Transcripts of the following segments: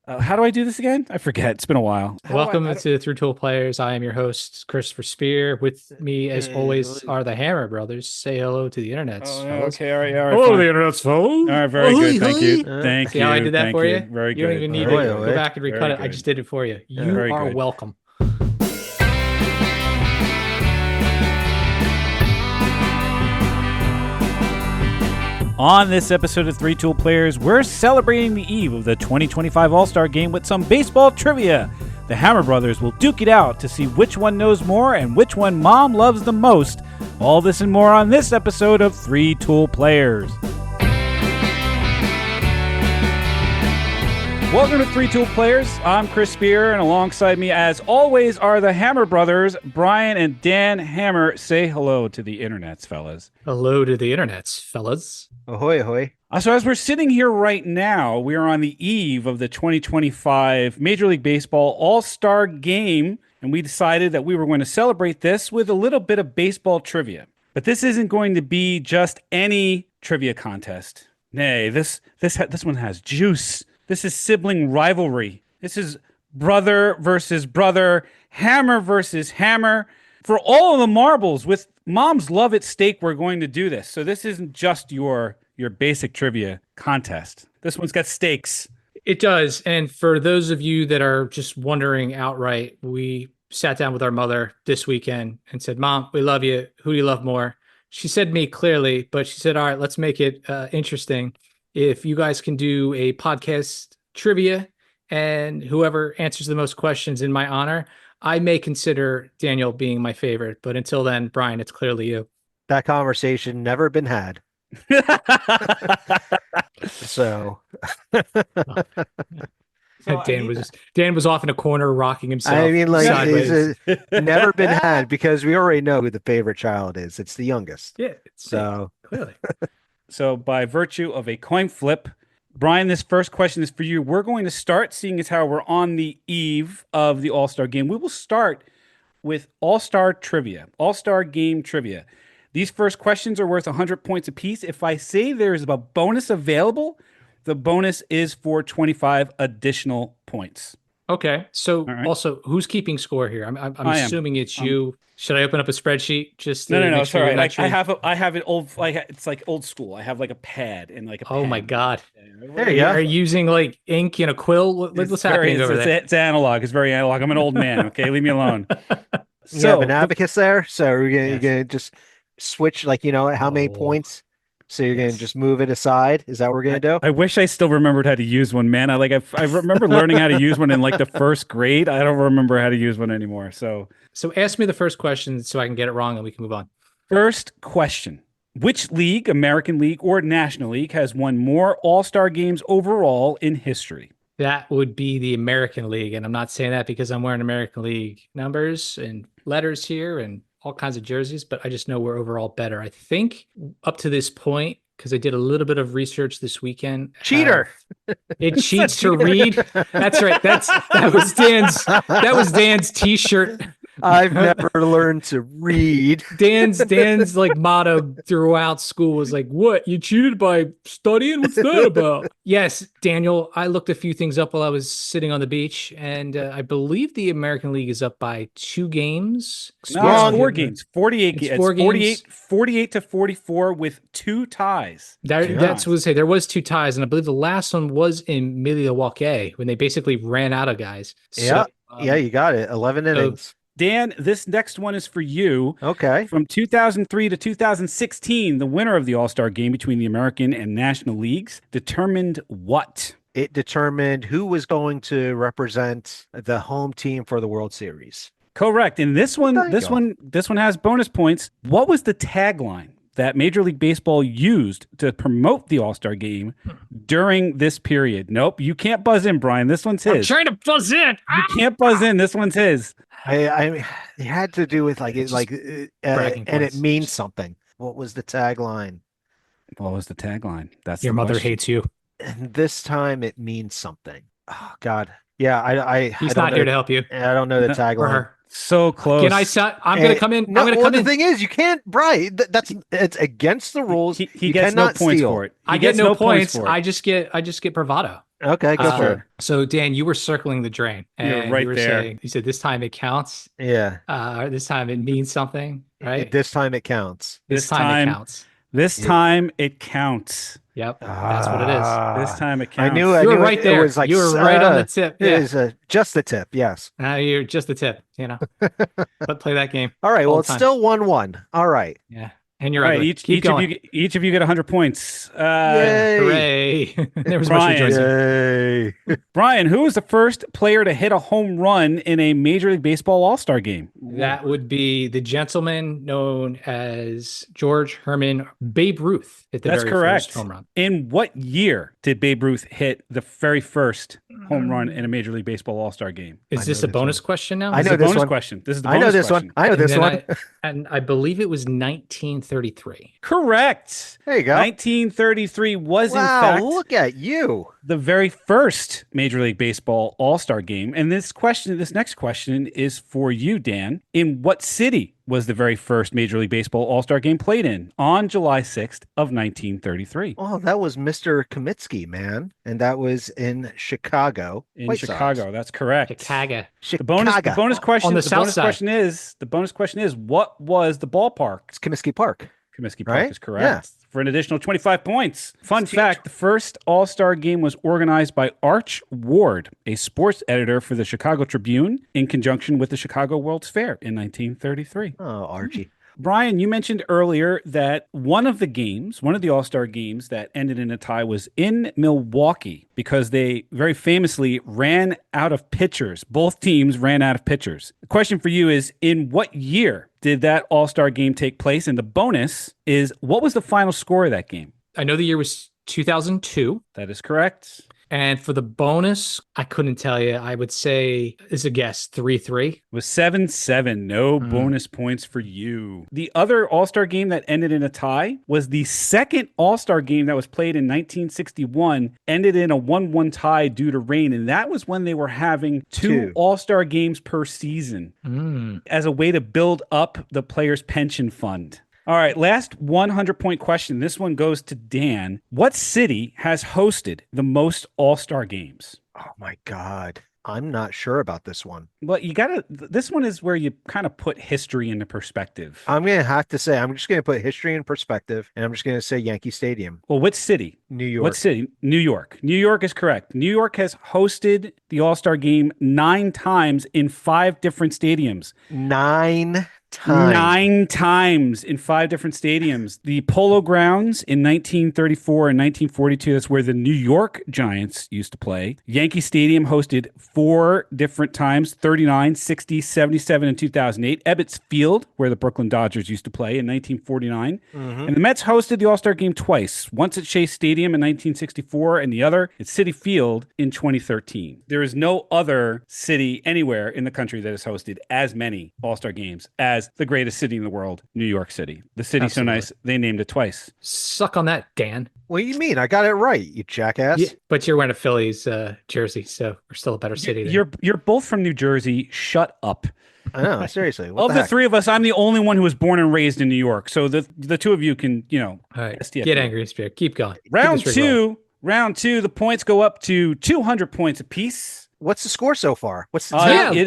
How do I do this again? I forget. It's been a while. Welcome to Through Tool Players. I am your host, Christopher Spear. With me, as always, are the Hammer Brothers. Say hello to the internets, Oh, fellas. okay. All right. All right. Hello to Fine. the internets, All fellas. right. Very Oh, good. hey, Thank you. hey. Thank See you. how I did that Thank for you. you? Very You don't good. even need Very to good. go back and recut Very it. I good. just did it for you. You Very are good. welcome. On this episode of Three Tool Players, we're celebrating the eve of the 2025 All-Star Game with some baseball trivia. The Hammer Brothers will duke it out to see which one knows more and which one Mom loves the most. All this and more on this episode of Three Tool Players. Welcome to Three Tool Players. I'm Chris Spear, and alongside me, as always, are the Hammer Brothers, Brian and Dan Hammer. Say hello to the internets, fellas. Hello to the internets, fellas. Ahoy, ahoy. So as we're sitting here right now, we are on the eve of the 2025 Major League Baseball All-Star Game, and we decided that we were going to celebrate this with a little bit of baseball trivia. But this isn't going to be just any trivia contest. Nay, this one has juice. This is sibling rivalry. This is brother versus brother, hammer versus hammer. For all of the marbles, with Mom's love at stake, we're going to do this. So this isn't just your basic trivia contest. This one's got stakes. It does. And for those of you that are just wondering outright, we sat down with our mother this weekend and said, Mom, we love you. Who do you love more? She said me clearly, but she said, all right, let's make it interesting. If you guys can do a podcast trivia and whoever answers the most questions in my honor, I may consider Daniel being my favorite. But until then, Brian, it's clearly you. That conversation never been had. So Dan was off in a corner rocking himself. I mean, like, sideways. it's never been had because we already know who the favorite child is. It's the youngest. Yeah. So clearly. So by virtue of a coin flip, Brian, this first question is for you. We're going to start, seeing as how we're on the eve of the All-Star Game. We will start with All-Star Trivia, All-Star Game Trivia. These first questions are worth 100 points apiece. If I say there's a bonus available, the bonus is for 25 additional points. Okay. So right. Also, who's keeping score here? I'm assuming it's you. Should I open up a spreadsheet just to No. make sure Sorry, I you're have it old. It's like old school. I have like a pad and like a. Oh pen. my God! there you go. Are you using like ink and a quill? What's happening over there? It's analog. It's very analog. I'm an old man. Okay, leave me alone. You have an abacus there, so you're gonna just switch, like, how many Oh. points. So you're gonna just move it aside. Is that what we're gonna do? I wish I still remembered how to use one, man. I remember learning how to use one in like the first grade. I don't remember how to use one anymore. So ask me the first question so I can get it wrong and we can move on. first question. Which league, American League or National League, has won more All-Star games overall in history? That would be the American League, and I'm not saying that because I'm wearing American League numbers and letters here and all kinds of jerseys, but I just know we're overall better. I think up to this point, because I did a little bit of research this weekend. Cheater. It cheats to read. That's right. That was Dan's t-shirt. I've never learned to read. Dan's like motto throughout school was like, what? You cheated by studying? What's that about? Yes, Daniel, I looked a few things up while I was sitting on the beach, and I believe the American League is up by 2 games. No, it's 4 games. 48 It's games. 4 games. 48 to 44 with 2 ties. That's what I say. There was 2 ties, and I believe the last one was in Milwaukee when they basically ran out of guys. Yeah, yeah, you got it. 11 innings. Dan, this next one is for you. Okay. From 2003 to 2016, the winner of the All-Star Game between the American and National Leagues determined what? It determined who was going to represent the home team for the World Series. Correct. And this one has bonus points. What was the tagline that Major League Baseball used to promote the All-Star Game during this period? Nope, you can't buzz in, Brian. This one's his. I'm trying to buzz in. You can't buzz in. This one's his. I it had to do with like and it means something. What was the tagline? What was the tagline? That's Your the mother question. hates you. And this time it means something. Oh God. Yeah, He's I don't not know, here to help you. I don't know the For tagline. her. So close. Can I set? I'm going to come in. No, I'm going to well, come in. the thing is, you can't, Brian. It's against the rules. He You gets no cannot points steal. for it. I get no points. I just get bravado. Okay, go for it. So Dan, you were circling the drain, You're and right you were there. saying, you said this time it counts. Yeah. This time it means something, right? This time it counts. This time it counts. This time it counts. Yep, that's what it is. This time it I counts. knew You were it, right it there. was like You were right on the tip. It Yeah. is just the tip. Yes. You're just the tip, but play that game. All right. all Well, the it's time. still 1-1. All right. Yeah. And you're All right, ugly. Keep going. each of you get 100 points. Yay. Hooray. There was much Brian. rejoicing. Yay. Brian, who was the first player to hit a home run in a Major League Baseball All-Star game? That would be the gentleman known as George Herman Babe Ruth at the That's very correct. first home run. In what year did Babe Ruth hit the very first home run in a Major League Baseball All-Star game? Is this a bonus question now? I This know is a this bonus one. question. This is the I bonus know this question. one. I know this And one. and I believe it was 1933. Correct. There you go. 1933 was in Wow, fact look at you. the very first Major League Baseball All-Star game. And this next question is for you, Dan. In what city was the very first Major League Baseball All-Star game played in on July 6th of 1933? Oh, that was Mr. Kamitsky, man. And that was in Chicago. In White Sox. Chicago, that's correct. Chicago. The bonus question On the the south bonus side. question is what was the ballpark? It's Comiskey Park. Comiskey Park Right? is correct. For an additional 25 points. Fun fact, the first All-Star game was organized by Arch Ward, a sports editor for the Chicago Tribune, in conjunction with the Chicago World's Fair in 1933. Oh, Archie. Brian, you mentioned earlier that one of the All-Star games that ended in a tie was in Milwaukee because they very famously ran out of pitchers. Both teams ran out of pitchers. The question for you is, in what year did that All-Star game take place? And the bonus is, what was the final score of that game? I know the year was 2002. That is correct. And for the bonus, I couldn't tell you. I would say, as a guess, 3-3. It was 7-7. No bonus points for you. The other All-Star game that ended in a tie was the second All-Star game that was played in 1961, ended in a 1-1 tie due to rain. And that was when they were having two All-Star games per season as a way to build up the players' pension fund. All right, last 100-point question. This one goes to Dan. What city has hosted the most All-Star games? Oh, my God. I'm not sure about this one. Well, this one is where you kind of put history into perspective. I'm going to have to say, I'm just going to put history in perspective, and I'm just going to say Yankee Stadium. Well, which city? New York. What city? New York. New York is correct. New York has hosted the All-Star game 9 times in 5 different stadiums. 9 times. 9 times in 5 different stadiums. The Polo Grounds in 1934 and 1942, that's where the New York Giants used to play. Yankee Stadium hosted 4 different times, 39, 60, 77, and 2008. Ebbets Field, where the Brooklyn Dodgers used to play in 1949. And the Mets hosted the All-Star game twice, once at Shea Stadium in 1964 and the other at Citi Field in 2013. There is no other city anywhere in the country that has hosted as many All-Star games as the greatest city in the world, New York City. The city's so nice, they named it twice. Suck on that, Dan. What do you mean? I got it right, you jackass. Yeah, but you're wearing a Phillies jersey, so we're still a better city. You're both from New Jersey. Shut up. I know, seriously. What Of the 3 of us, I'm the only one who was born and raised in New York. So the 2 of you can, All right, STF. get angry, Spirit. Keep going. Round 2, the points go up to 200 points apiece. What's the score so far? What's the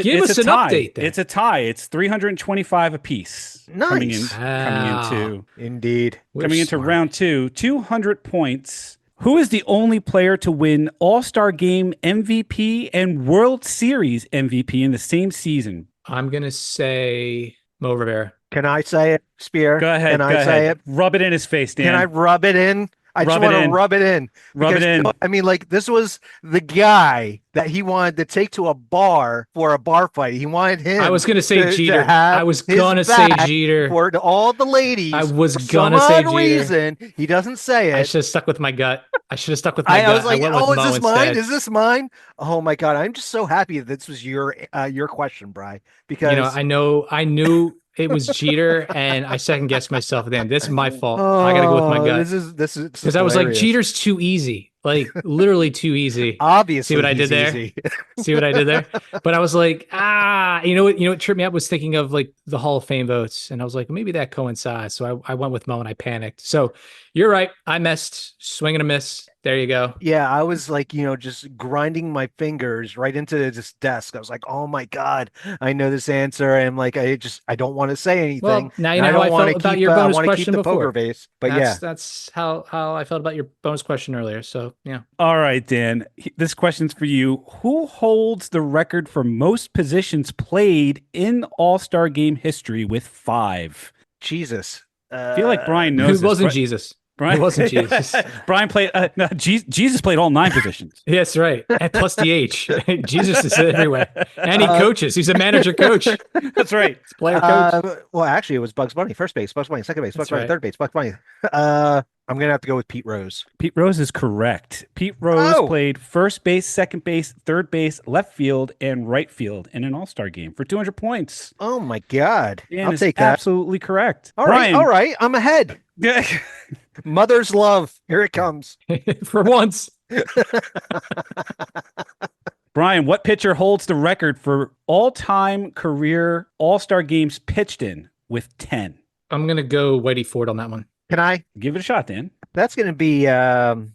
give it's us a an tie. update then. It's a tie. It's 325 apiece. Nice. Coming Indeed. into round 2, 200 points. Who is the only player to win All-Star Game MVP and World Series MVP in the same season? I'm going to say Mo Rivera. Can I say it, Spear? Go ahead. Can I say it? Rub it in his face, Dan. Can I rub it in? I just Rub it want to in. rub it in. Rub it in. I mean, like, this was the guy that he wanted to take to a bar for a bar fight. He wanted him. I was going to say Jeter. have I was his going to say back Jeter. for all the ladies. I was For gonna some say odd Jeter. reason, he doesn't say I it. should have stuck with my gut. I should have stuck with my I gut. was like, went with "Oh, is Mo this mine? instead. Is this mine?" Oh my god, I'm just so happy that this was your question, Bri. Because I knew it was Jeter, and I second guessed myself. Then this is my fault. I got to go with my gut This is because I was like, hilarious. Jeter's too easy, like literally too easy. Obviously, See what I did he's there? easy. See what I did there? But I was like, you know what tripped me up was thinking of like the Hall of Fame votes, and I was like, maybe that coincides. So I went with Mo, and I panicked. So you're right. I missed, swing and a miss. There you go. Yeah, I was like, just grinding my fingers right into this desk. I was like, oh my God, I know this answer. And I'm like, I don't want to say anything. Well, now you And know I how don't I want to felt about keep, your I bonus want to keep question the poker before. face. But yeah, That's how I felt about your bonus question earlier. So yeah. All right, Dan. This question's for you. Who holds the record for most positions played in All-Star game history with 5? Jesus. I feel like Brian knows Who this. wasn't Jesus? Brian It wasn't Jesus. Brian played. No, Jesus played all 9 positions. Yes, right. And plus DH. Jesus is everywhere. And he coaches. He's a manager coach. That's right. He's player coach. Well, actually, it was Bugs Bunny. First base, Bugs Bunny. Second base, Bugs That's Bunny. right. Third base, Bugs Bunny. I'm going to have to go with Pete Rose. Pete Rose is correct. Pete Rose played first base, second base, third base, left field, and right field in an All-Star game for 200 points. Oh my God. Dan I'll is take that. absolutely correct. All right. All right. I'm ahead. Mother's love. Here it comes. For once. Brian, what pitcher holds the record for all-time career All-Star games pitched in with 10? I'm going to go Whitey Ford on that one. Can I? Give it a shot, Dan. That's going to be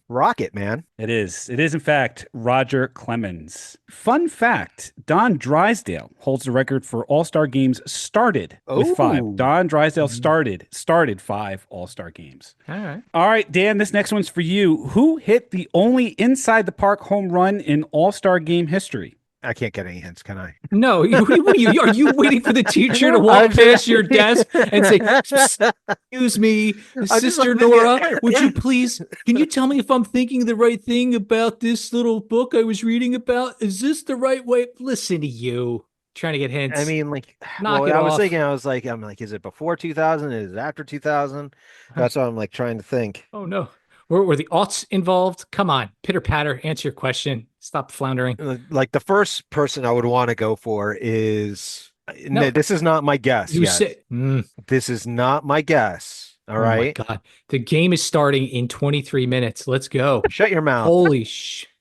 Rocket, man. It is. It is, in fact, Roger Clemens. Fun fact, Don Drysdale holds the record for All-Star games started with 5. Don Drysdale started 5 All-Star games. All right, Dan, this next one's for you. Who hit the only inside the park home run in All-Star game history? I can't get any hints, can I? No. Are you waiting for the teacher to walk past your desk and say, excuse me, Sister Nora, would you please, can you tell me if I'm thinking the right thing about this little book I was reading about? Is this the right way? Listen to you. Trying to get hints. I mean, like, Knock it I was off. thinking, I'm like, is it before 2000? Is it after 2000? That's what I'm like trying to think. Oh, no. Were the aughts involved? Come on, pitter patter, answer your question. Stop floundering. Like the first person I would want to go for is no, this is not my guess. This is not my guess. All right. Oh my God. The game is starting in 23 minutes. Let's go. Shut your mouth. Holy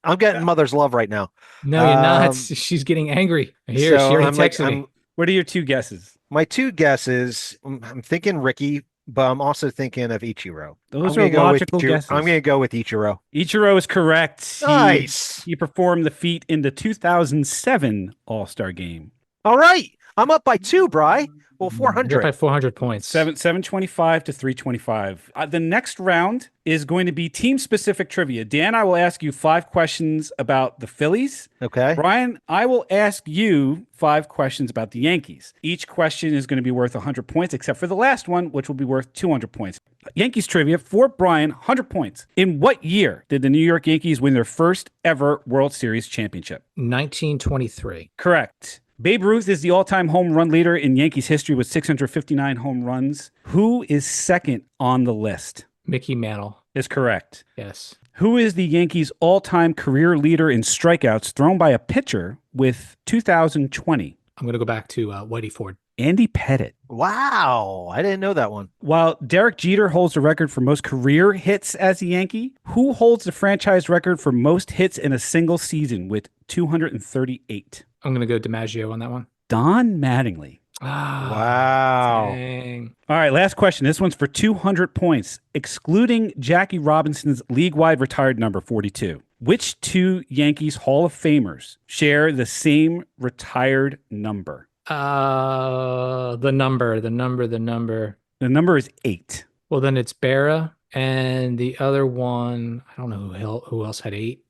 I'm getting mother's love right now. No, you're not. She's getting angry. Here, so she already texted me. What are your 2 guesses? My 2 guesses, I'm thinking Ricky, but I'm also thinking of Ichiro. Those are logical guesses. I'm going to go with Ichiro. Ichiro is correct. Nice. He performed the feat in the 2007 All-Star game. All right. I'm up by 2, Bri. Well, 400. You're up by 400 points. 725 to 325. The next round is going to be team-specific trivia. Dan, I will ask you 5 questions about the Phillies. Okay. Brian, I will ask you 5 questions about the Yankees. Each question is going to be worth 100 points, except for the last one, which will be worth 200 points. Yankees trivia for Brian, 100 points. In what year did the New York Yankees win their first ever World Series championship? 1923. Correct. Babe Ruth is the all-time home run leader in Yankees history with 659 home runs. Who is second on the list? Mickey Mantle. Is correct. Yes. Who is the Yankees' all-time career leader in strikeouts thrown by a pitcher with 2020? I'm going to go back to Whitey Ford. Andy Pettitte. Wow. I didn't know that one. While Derek Jeter holds the record for most career hits as a Yankee, who holds the franchise record for most hits in a single season with 238? I'm going to go DiMaggio on that one. Don Mattingly. Wow. Dang. All right, last question. This one's for 200 points. Excluding Jackie Robinson's league-wide retired number 42, which 2 Yankees Hall of Famers share the same retired number? The number. The number is 8. Well, then it's Berra, and the other one, I don't know who else had 8.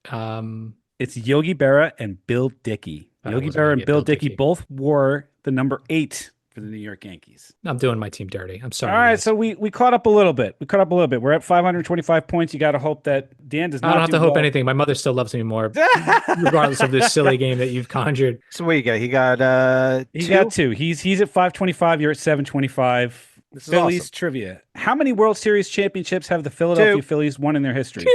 It's Yogi Berra and Bill Dickey. Yogi Berra and Bill Dickey both wore the number 8 for the New York Yankees. I'm doing my team dirty. I'm sorry. All right, guys. so we caught up a little bit. We're at 525 points. You got to hope that Dan does not. I don't have to hope anything. My mother still loves me more, regardless of this silly game that you've conjured. So what you got? He got 2? Got 2. He's at 525. You're at 725. This is Phillies awesome. trivia. How many World Series championships have the Philadelphia 2. Phillies won in their history?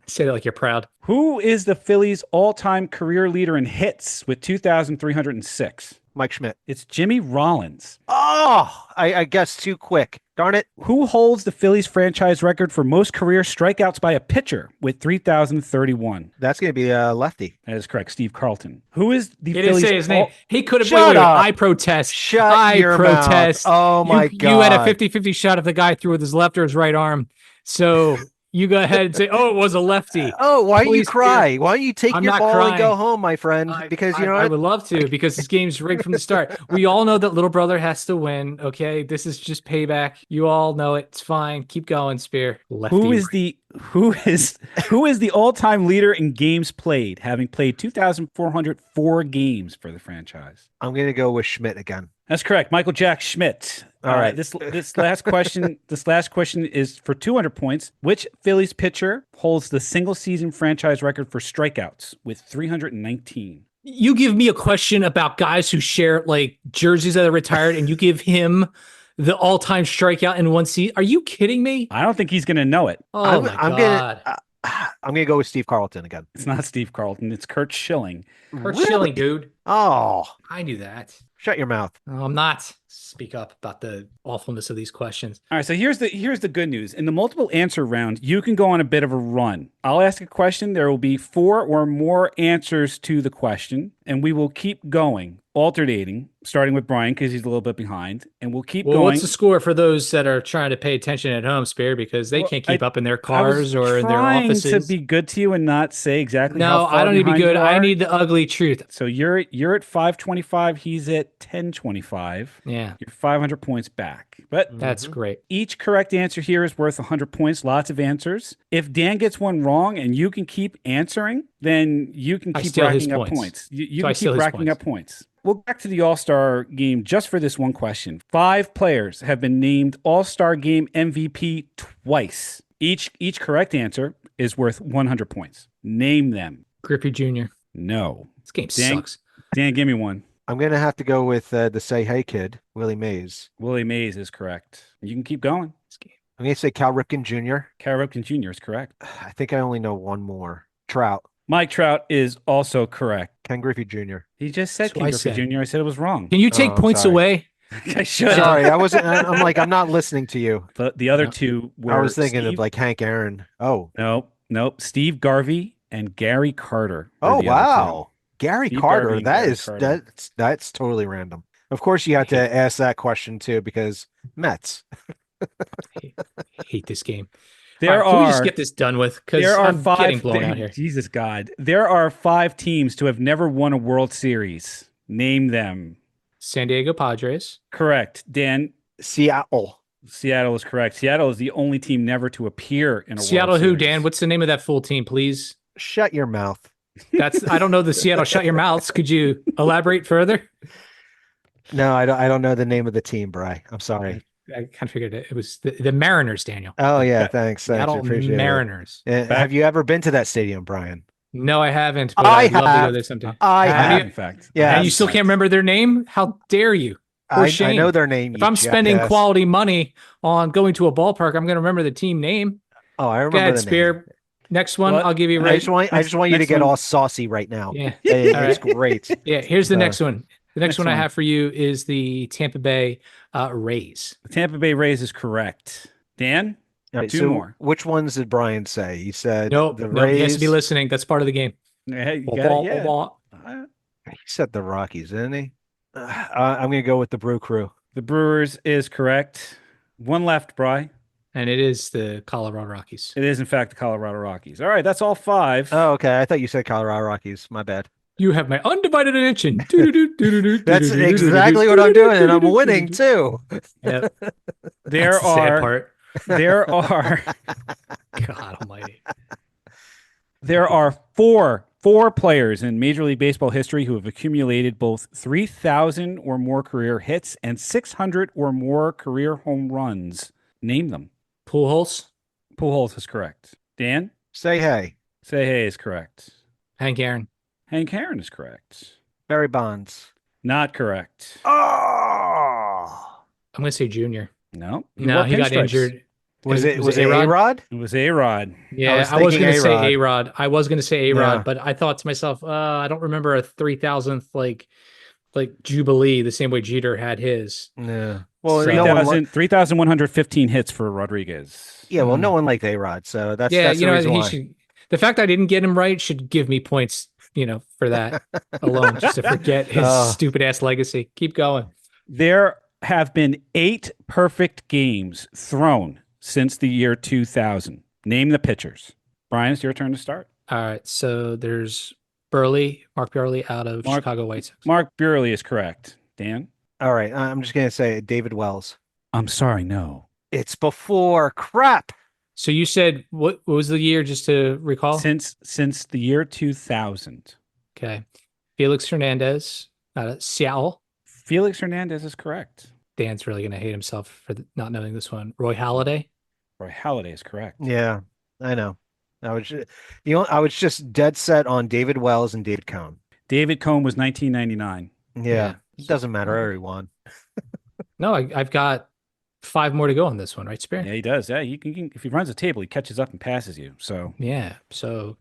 Say that like you're proud. Who is the Phillies' all-time career leader in hits with 2,306? Mike Schmidt. It's Jimmy Rollins. Oh, I guessed too quick. Darn it. Who holds the Phillies franchise record for most career strikeouts by a pitcher with 3,031? That's going to be Lefty. That is correct. Steve Carlton. Who is the He Phillies? didn't say his name. He could have. Shut Wait, up. I protest. Shut your protest. mouth. Oh my God. You had a 50-50 shot if the guy threw with his left or his right arm. So You go ahead and say, "Oh, it was a lefty." Oh, why don't you Please, cry? Why don't you take I'm your not ball and go crying. home, my friend? Because you know I what? would love to, because this game's rigged from the start. We all know that little brother has to win. Okay, this is just payback. You all know it. It's fine. Keep going, Spear. Lefty. Who is the all-time leader in games played, having played 2,404 games for the franchise? I'm gonna go with Schmidt again. That's correct, Michael Jack Schmidt. All right. This last question. This last question is for 200 points. Which Phillies pitcher holds the single-season franchise record for strikeouts with 319? You give me a question about guys who share like jerseys that are retired, and you give him the all-time strikeout in one season. Are you kidding me? I don't think he's going to know it. Oh my God. I'm gonna go with Steve Carlton again. It's not Steve Carlton. It's Curt Schilling. Kurt Schilling, dude. Oh, I knew that. shut your mouth. Oh, I'm not. Speak up about the awfulness of these questions. All right, so here's the good news. In the multiple answer round, you can go on a bit of a run. I'll ask a question. There will be 4 or more answers to the question, and we will keep going, alternating, starting with Brian because he's a little bit behind, and we'll keep going. What's the score for those that are trying to pay attention at home, Spear, because they can't keep up in their cars or in their offices? To be good to you and not say exactly. No, how far I don't need to be good. I are. need the ugly truth. So you're at 525. He's at 1025. Yeah, You're 500 points back. But that's great. each correct answer here is worth 100 points. Lots of answers. If Dan gets one wrong and you can keep answering, then you can keep racking up points. You can keep racking up points. We'll go back to the All-Star game just for this one question. 5 players have been named All-Star game MVP twice. Each correct answer is worth 100 points. Name them. Griffey Jr. No. This game sucks. Dan, give me one. I'm gonna have to go with the Say Hey kid, Willie Mays. Willie Mays is correct. You can keep going. I'm gonna say Cal Ripken Jr. Cal Ripken Jr. is correct. I think I only know one more. Trout. Mike Trout is also correct. Ken Griffey Jr. He just said Ken Griffey Jr. I said it was wrong. Can you take points away? I should. Sorry, I wasn't. I'm like, I'm not listening to you. But the other two were. I was thinking of like Hank Aaron. Oh, nope. Steve Garvey and Gary Carter. Oh, wow. Gary Carter. That's totally random. Of course, you had to ask that question too, because Mets. I hate this game. Can we just get this done with? Because I'm getting blown out here. Jesus God. There are 5 teams to have never won a World Series. Name them. San Diego Padres. Correct. Dan. Seattle. Seattle is correct. Seattle is the only team never to appear in a Seattle World who, Series. Dan? What's the name of that full team, please? Shut your mouth. I don't know the Seattle Shut Your Mouths. Could you elaborate further? No, I don't know the name of the team, Bri. I'm sorry. I kind of figured it was the Mariners, Daniel. Oh yeah, thanks. I appreciate Mariners. it. Have you ever been to that stadium, Brian? No, I haven't. But I'd love to go there sometime. I have, in fact. Yeah. And you still can't remember their name? How dare you? I know their name. If I'm spending quality money on going to a ballpark, I'm going to remember the team name. Oh, I remember the Spear. name. Next one, I'll give you. Right. I just want you to get all saucy right now. Yeah, it's great. Yeah, here's the next one. The next one I have for you is the Tampa Bay Rays. The Tampa Bay Rays is correct. Dan, right, 2 more. Which ones did Brian say? He said nope, Rays. He has to be listening. That's part of the game. Hey, he said the Rockies, didn't he? I'm going to go with the Brew Crew. The Brewers is correct. One left, Bri. And it is the Colorado Rockies. It is, in fact, the Colorado Rockies. All right, that's all 5. Oh, okay. I thought you said Colorado Rockies. My bad. You have my undivided attention. That's exactly what I'm doing, and I'm winning too. Yep. There are God Almighty. There are four players in Major League Baseball history who have accumulated both 3,000 or more career hits and 600 or more career home runs. Name them. Pujols. Pujols is correct. Dan? Say hey. Say hey is correct. Hank Aaron. Hank Aaron is correct. Barry Bonds. Not correct. Oh. I'm going to say Junior. No. He got injured. Was it A-Rod? It was A-Rod. Yeah, I was going to say A-Rod. Yeah. But I thought to myself, I don't remember a 3,000th like Jubilee the same way Jeter had his. Yeah. Well, 3,115 hits for Rodriguez. Yeah, well, no one liked A-Rod, so that's the reason why. The fact I didn't get him right should give me points, for that alone, just to forget his stupid ass legacy. Keep going. There have been 8 perfect games thrown since the year 2000. Name the pitchers. Brian, it's your turn to start. All right. So there's Mark Burley out of Chicago White Sox. Mark Burley is correct. Dan? All right. I'm just going to say David Wells. I'm sorry, no. It's before. Crap. So you said what was the year, just to recall? Since the year 2000. Okay. Felix Hernandez out of Seattle. Felix Hernandez is correct. Dan's really going to hate himself for not knowing this one. Roy Halladay. Roy Halladay is correct. Yeah, I know. I was just dead set on David Wells and David Cone. David Cone was 1999. Yeah. It doesn't matter. I already won. No, I've got 5 more to go on this one, right, Spear? Yeah, he does. Yeah, you can if he runs a table, he catches up and passes you. So yeah. So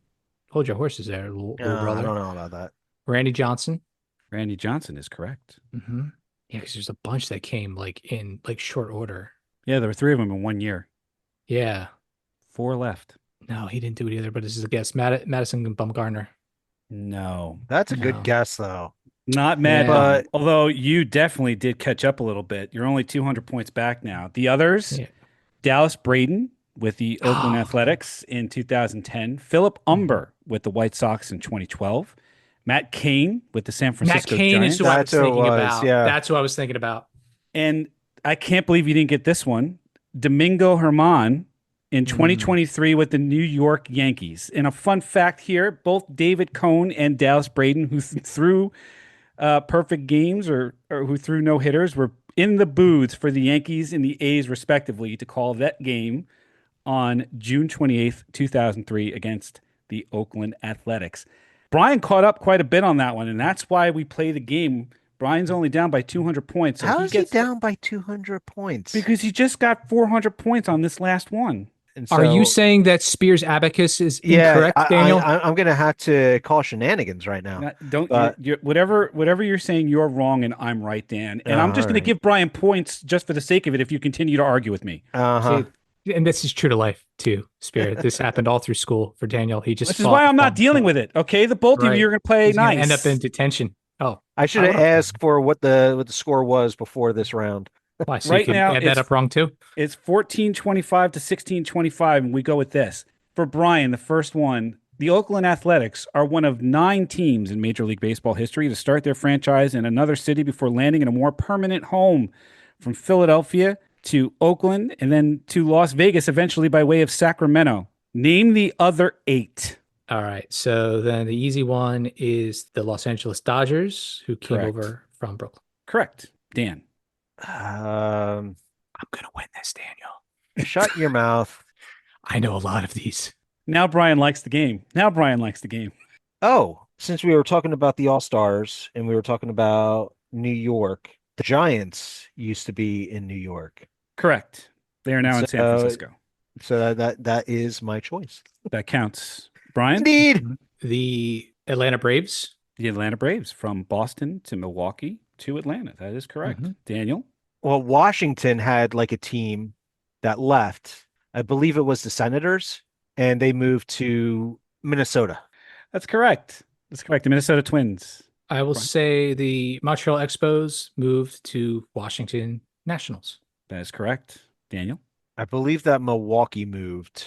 hold your horses there, little brother. I don't know about that. Randy Johnson. Randy Johnson is correct. Mm-hmm. Yeah, because there's a bunch that came in short order. Yeah, there were 3 of them in 1 year. Yeah. 4 left. No, he didn't do it either, but this is a guess. Madison Bumgarner. No. That's a good guess, though. Not mad, but although you definitely did catch up a little bit. You're only 200 points back now. The others, Dallas Braden with the Oakland Athletics in 2010, Philip Umber with the White Sox in 2012, Matt Cain with the San Francisco Matt Cain Giants. is who I was thinking about. Yeah. That's who I was thinking about. And I can't believe you didn't get this one. Domingo Herman in 2023 with the New York Yankees. And a fun fact here, both David Cone and Dallas Braden, who threw perfect games or who threw no-hitters, were in the booths for the Yankees and the A's respectively to call that game on June 28th, 2003 against the Oakland Athletics. Brian caught up quite a bit on that one, and that's why we play the game. Brian's only down by 200 points. So how is he down by 200 points? Because he just got 400 points on this last one. And so, are you saying that Spears Abacus is incorrect, Daniel? I'm going to have to call shenanigans right now. Whatever you're saying, you're wrong and I'm right, Dan. And I'm just going to give Brian points just for the sake of it if you continue to argue with me. And this is true to life too, Spirit. This happened all through school for Daniel. He just. This is why I'm not dealing with it. Okay, the both of you are going to play nice. End up in detention. Oh, I should have asked for what the score was before this round. Why? So right now, add that up wrong too. It's 14-25 to 16-25, and we go with this for Brian. The first one. The Oakland Athletics are one of 9 teams in Major League Baseball history to start their franchise in another city before landing in a more permanent home, from Philadelphia to Oakland, and then to Las Vegas, eventually by way of Sacramento. Name the other 8. All right. So then the easy one is the Los Angeles Dodgers, who came over from Brooklyn. Correct. Dan. I'm going to win this, Daniel. Shut your mouth. I know a lot of these. Now Brian likes the game. Oh, since we were talking about the All-Stars and we were talking about New York, the Giants used to be in New York. Correct. They are now in San Francisco. So that is my choice. That counts. Brian? Indeed. The Atlanta Braves. The Atlanta Braves, from Boston to Milwaukee to Atlanta. That is correct. Daniel? Well, Washington had like a team that left. I believe it was the Senators, and they moved to Minnesota. That's correct. The Minnesota Twins. I will say the Montreal Expos moved to Washington Nationals. That is correct. Daniel? I believe that Milwaukee moved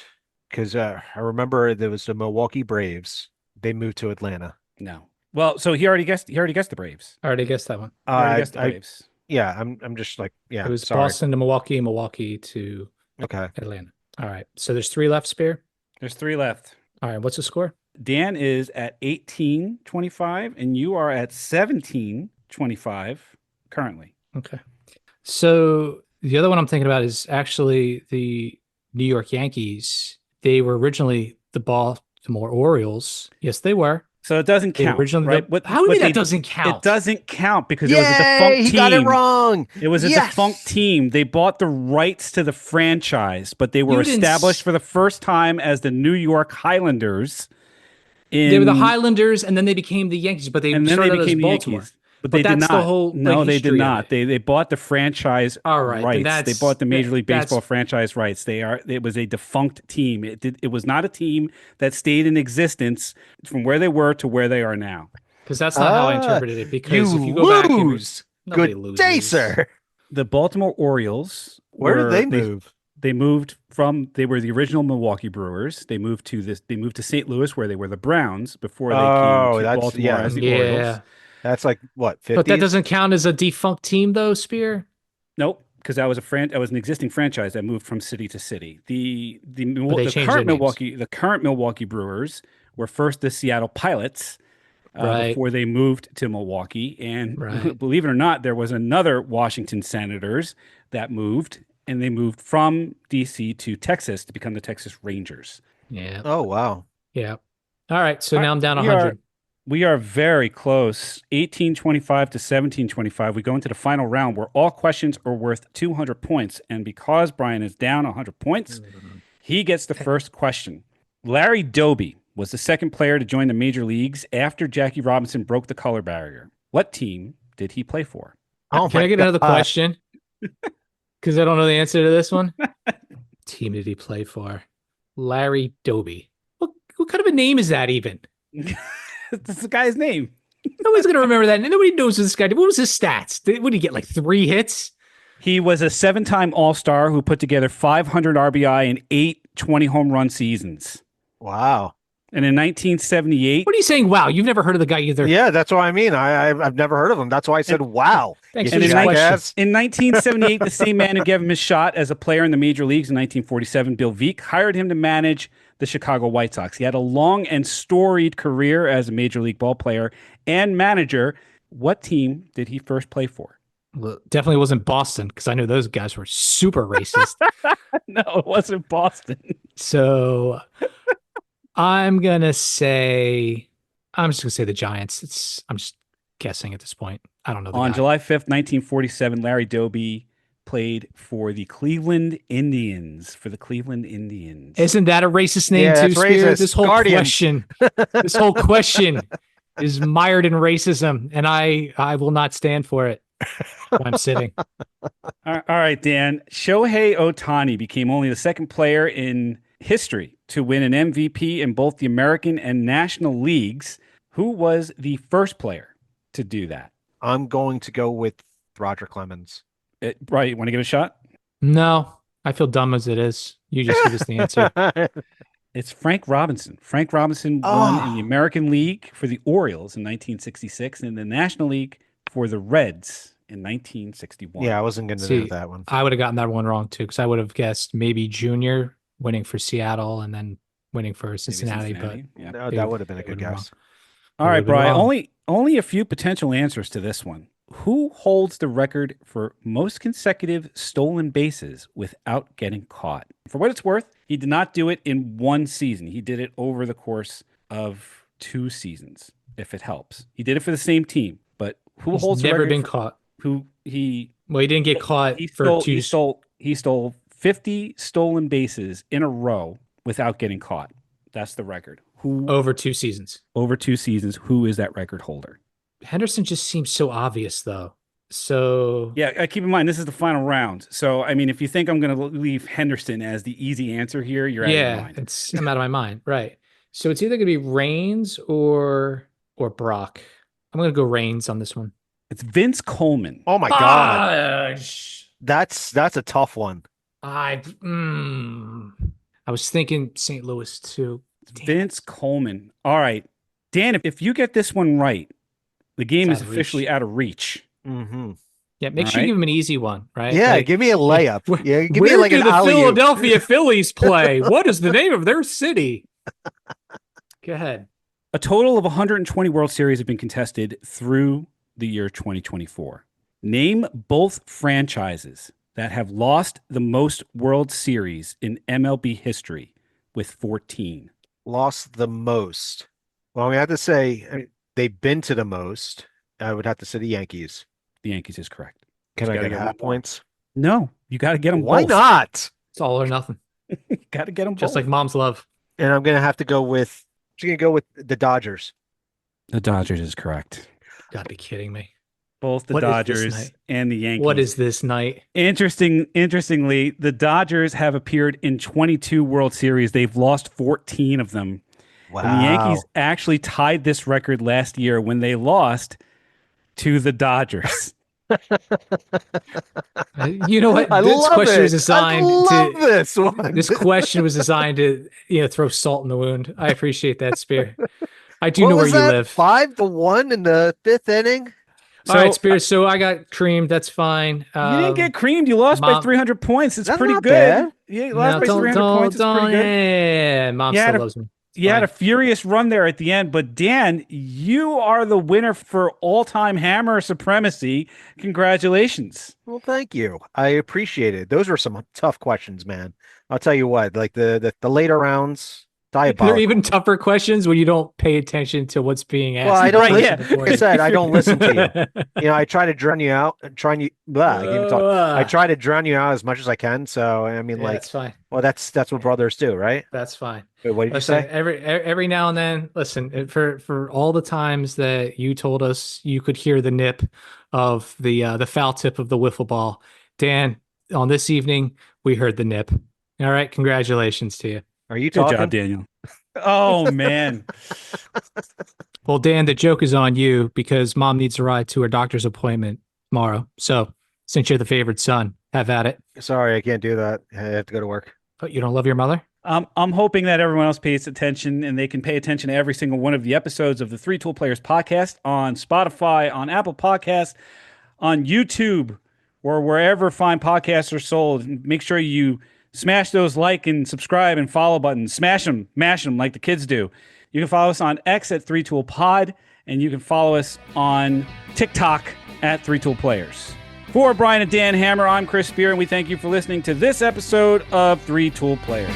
because I remember there was the Milwaukee Braves. They moved to Atlanta. No. Well, so he already guessed the Braves. I already guessed that one. Guessed the Braves. I'm just like, yeah. It was Boston to Milwaukee to Atlanta. All right. So there's 3 left, Spear? There's 3 left. All right. What's the score? Dan is at 18-25, and you are at 17-25 currently. Okay. So the other one I'm thinking about is actually the New York Yankees. They were originally the Baltimore Orioles. Yes, they were. So it doesn't count, right? How do you mean that doesn't count? It doesn't count because it was a defunct team. He got it wrong. It was a defunct team. They bought the rights to the franchise, but they were established for the first time as the New York Highlanders. They were the Highlanders, and then they became the Yankees, but they started out as Baltimore. Yankees. But they did not. The whole, no, they did not. They bought the franchise rights. They bought the Major League Baseball franchise rights. It was a defunct team. It was not a team that stayed in existence from where they were to where they are now. Because that's not how I interpreted it. Because if you go lose. Back, good day, sir. The Baltimore Orioles. Where did they move? They were the original Milwaukee Brewers. They moved to St. Louis where they were the Browns before they came Oh, to that's Baltimore yeah. as the Orioles. Yeah. That's like what, But that 50s? doesn't count as a defunct team, though, Spear. Nope, because that was an existing franchise that moved from city to city. But they changed their names. The current Milwaukee Brewers were first the Seattle Pilots Right. before they moved to Milwaukee. And Right. believe it or not, there was another Washington Senators that moved, and they moved from DC to Texas to become the Texas Rangers. Yeah. Oh, wow. Yeah. All right. So All now right, I'm down we 100. We are very close. 1825 to 1725. We go into the final round where all questions are worth 200 points. And because Brian is down 100 points, he gets the first question. Larry Doby was the second player to join the major leagues after Jackie Robinson broke the color barrier. What team did he play for? Oh Can my I get another God. question? Because I don't know the answer to this one. Team did he play for? Larry Doby. What kind of a name is that even? That's the guy's name. Nobody's going to remember that. Nobody knows this guy. What was his stats? What did he get, like 3 hits? He was a 7-time All-Star who put together 500 RBI in 8 20-home run seasons. Wow. And in 1978, What are you saying? Wow, you've never heard of the guy either. Yeah, that's what I mean. I've never heard of him. That's why I said, wow. Thanks You for the jackass. in 1978, the same man who gave him his shot as a player in the major leagues in 1947, Bill Veeck, hired him to manage the Chicago White Sox. He had a long and storied career as a major league ball player and manager. What team did he first play for? Well, definitely wasn't Boston because I know those guys were super racist. No, it wasn't Boston. So I'm just gonna say the Giants. I'm just guessing at this point. I don't know. On July 5th, 1947, Larry Doby played for the Cleveland Indians. Isn't that a racist name Yeah, too, that's Spear? racist. This whole Guardians. this whole question is mired in racism, and I will not stand for it. Where I'm sitting. All right, Dan. Shohei Ohtani became only the second player in history to win an MVP in both the American and National Leagues. Who was the first player to do that? I'm going to go with Roger Clemens. Right, you want to give it a shot? No, I feel dumb as it is. You just give us the answer. It's Frank Robinson. Frank Robinson won in the American League for the Orioles in 1966 and in the National League for the Reds in 1961. Yeah, I wasn't going to See, do that one. I would have gotten that one wrong too, because I would have guessed maybe Junior winning for Seattle and then winning for Maybe Cincinnati. Cincinnati, yeah. No, Dude, that would have been a good would've been guess. All I right, would've been Brian. wrong. Only a few potential answers to this one. Who holds the record for most consecutive stolen bases without getting caught? For what it's worth, he did not do it in one season. He did it over the course of 2 seasons, if it helps. He did it for the same team, but who He's holds the never record? been caught. Well, he didn't get caught for he stole 50 stolen bases in a row without getting caught. That's the record. Who over 2 seasons. over 2 seasons? Who is that record holder? Henderson just seems so obvious, though. So Yeah, keep in mind this is the final round. So I mean, if you think I'm going to leave Henderson as the easy answer here, you're out of your mind. I'm out of my mind. Right. So it's either going to be Reigns or Brock. I'm going to go Reigns on this one. It's Vince Coleman. Oh my God. That's a tough one. I was thinking St. Louis too. Damn. Vince Coleman. All right, Dan. If you get this one right, the game It's is out of officially reach. out of reach. Mm-hmm. Yeah, make All sure right. you give him an easy one, right? Yeah, Like, give me a layup. where- Yeah, give where me like do an the alley-oop. Philadelphia Phillies play? What is the name of their city? Go ahead. A total of 120 World Series have been contested through the year 2024. Name both franchises that have lost the most World Series in MLB history with 14. Lost the most. Well, I have to say, I mean, they've been to the most. I would have to say the Yankees. The Yankees is correct. Can You I gotta get get half one more. points? No, you got to get them Why both. not? It's all or nothing. You got to get them Just both. like mom's love. And I'm gonna have to go with. I'm gonna go with the Dodgers. The Dodgers is correct. Gotta be kidding me. Both the What is this Dodgers night? and the Yankees. What is this night? Interestingly, the Dodgers have appeared in 22 World Series. They've lost 14 of them. Wow. And the Yankees actually tied this record last year when they lost to the Dodgers. You know what? I This love question it. was designed I love to. this one. This question was designed to, throw salt in the wound. I appreciate that, Spear. I do What know where was you that? live. 5-1 in the 5th inning. All right, Spear. So I got creamed. That's fine. You didn't get creamed. You lost by Mom- 300 points. It's That's pretty not good. bad. Yeah, you lost No, by 300 points. It's pretty good. Yeah, Mom You had still a- loves me. You had a Fine. furious run there at the end, but Dan, you are the winner for all-time hammer supremacy. Congratulations. Well, thank you. I appreciate it. Those were some tough questions, man. I'll tell you what, like the later rounds, They're diabolical. even tougher questions when you don't pay attention to what's being asked. Well, I don't Right, listen. yeah. Like I said, I don't listen to you. You know, I try to drown you out and try you. Blah, I can't even talk. I try to drown you out as much as I can. So I mean, Yeah, like, that's fine. well, that's what brothers do, right? That's fine. Wait, what did you Listen, say? every now and then, listen, for all the times that you told us you could hear the nip of the foul tip of the wiffle ball, Dan, on this evening we heard the nip. All right, congratulations to you. Are you Good talking? job, Daniel. Oh, man. Well, Dan, the joke is on you because Mom needs to ride to her doctor's appointment tomorrow. So since you're the favored son, have at it. Sorry, I can't do that. I have to go to work. But you don't love your mother? I'm hoping that everyone else pays attention and they can pay attention to every single one of the episodes of the Three Tool Players podcast on Spotify, on Apple Podcasts, on YouTube, or wherever fine podcasts are sold. Make sure you smash those like and subscribe and follow buttons. Smash them, mash them like the kids do. You can follow us on X at 3toolpod, and you can follow us on TikTok at 3toolplayers. For Brian and Dan Hammer, I'm Chris Spear, and we thank you for listening to this episode of 3 Tool Players.